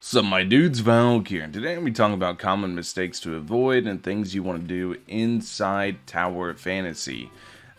So my dude's Valkyrja, and today I'm going to be talking about common mistakes to avoid and things you want to do inside Tower Fantasy.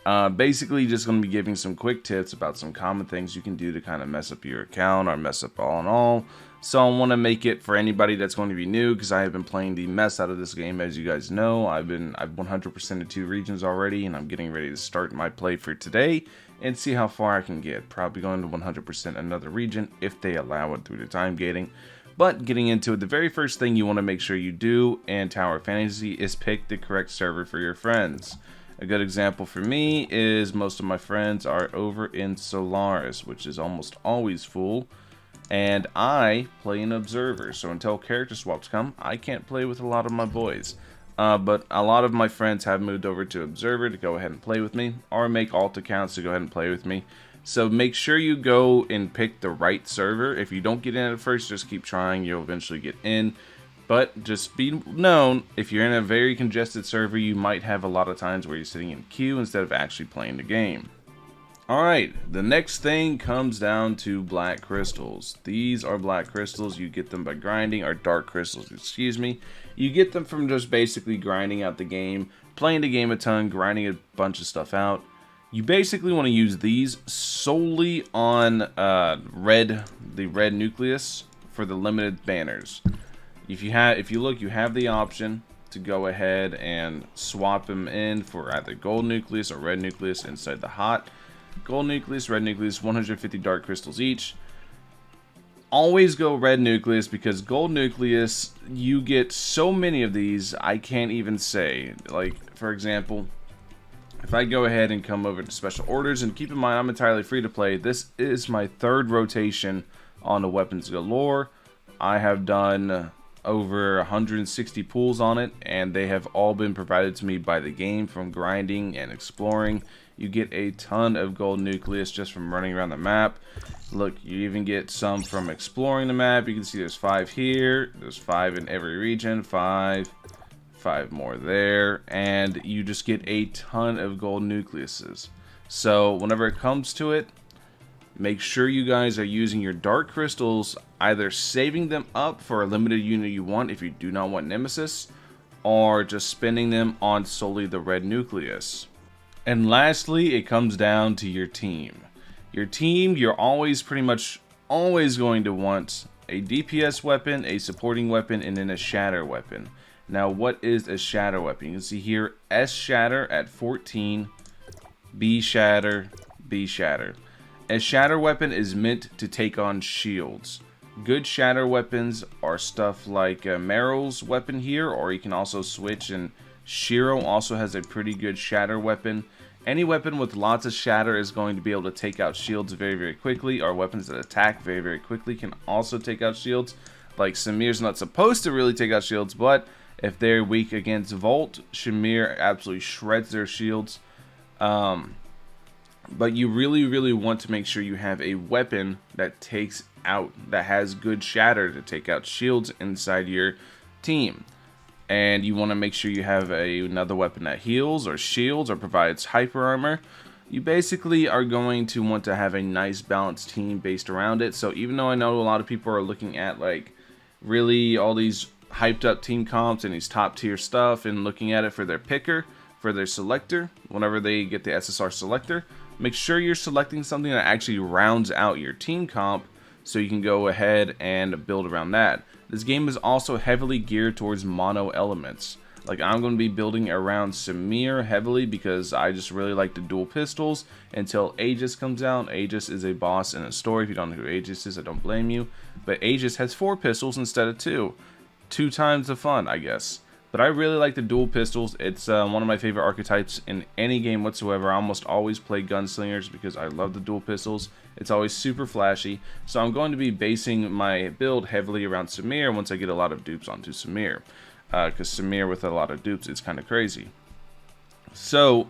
Basically just going to be giving some quick tips about some common things you can do to kind of mess up your account or mess up all in all. So I want to make it for anybody that's going to be new, because I have been playing the mess out of this game. As you guys know, I've 100%ed 2 regions already, and I'm getting ready to start my play for today and see how far I can get. Probably going to 100% another region if they allow it through the time gating. But getting into it, the very first thing you want to make sure you do in Tower Fantasy is pick the correct server for your friends. A good example for me is most of my friends are over in Solaris, which is almost always full. And I play an observer, so until character swaps come, I can't play with a lot of my boys. But a lot of my friends have moved over to observer to go ahead and play with me, or make alt accounts to go ahead and play with me. So make sure you go and pick the right server. If you don't get in at first, just keep trying. You'll eventually get in. But just be known, if you're in a very congested server, you might have a lot of times where you're sitting in queue instead of actually playing the game. Alright, the next thing comes down to black crystals. These are black crystals. You get them by grinding, or dark crystals, excuse me. You get them from just basically grinding out the game, playing the game a ton, grinding a bunch of stuff out. You basically want to use these solely on the red nucleus for the limited banners. If you look, you have the option to go ahead and swap them in for either gold nucleus or red nucleus inside the hot. Gold nucleus, red nucleus, 150 dark crystals each. Always go red nucleus, because gold nucleus, you get so many of these, I can't even say. Like, for example, if I go ahead and come over to special orders, and keep in mind I'm entirely free to play, this is my 3rd rotation on the weapons galore. I have done over 160 pulls on it, and they have all been provided to me by the game from grinding and exploring. You get a ton of gold nucleus just from running around the map. Look, you even get some from exploring the map. You can see there's 5 here, there's 5 in every region, 5 more there, and you just get a ton of gold nucleuses. So whenever it comes to it, make sure you guys are using your dark crystals, either saving them up for a limited unit you want if you do not want Nemesis, or just spending them on solely the red nucleus. And lastly, it comes down to your team. Your team, you're pretty much always going to want a DPS weapon, a supporting weapon, and then a shatter weapon. Now, what is a shatter weapon? You can see here, S shatter at 14, B shatter, B shatter. A shatter weapon is meant to take on shields. Good shatter weapons are stuff like Meryl's weapon here, or you can also switch, and Shiro also has a pretty good shatter weapon. Any weapon with lots of shatter is going to be able to take out shields very, very quickly, or weapons that attack very, very quickly can also take out shields. Like Samir's not supposed to really take out shields, but if they're weak against Volt, Shamir absolutely shreds their shields. But you really, really want to make sure you have a weapon that has good shatter to take out shields inside your team. And you want to make sure you have another weapon that heals or shields or provides hyper armor. You basically are going to want to have a nice balanced team based around it. So even though I know a lot of people are looking at like really all these hyped up team comps and these top tier stuff and looking at it for their picker, for their selector, whenever they get the SSR selector, make sure you're selecting something that actually rounds out your team comp so you can go ahead and build around that. This game is also heavily geared towards mono elements. Like, I'm going to be building around Samir heavily because I just really like the dual pistols until Aegis comes out. Aegis is a boss in a story. If you don't know who Aegis is, I don't blame you. But Aegis has 4 pistols instead of 2. 2 times the fun, I guess. But I really like the dual pistols. It's one of my favorite archetypes in any game whatsoever. I almost always play gunslingers because I love the dual pistols. It's always super flashy. So I'm going to be basing my build heavily around Samir once I get a lot of dupes onto Samir. Because Samir with a lot of dupes is kind of crazy. So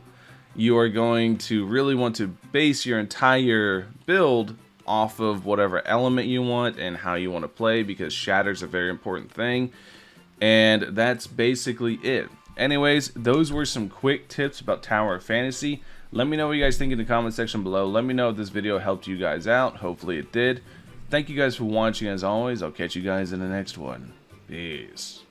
you are going to really want to base your entire build off of whatever element you want and how you want to play, because shatter's a very important thing. And that's basically it. Anyways, those were some quick tips about Tower Fantasy. Let me know what you guys think in the comment section below. Let me know if this video helped you guys out. Hopefully it did. Thank you guys for watching as always. I'll catch you guys in the next one. Peace.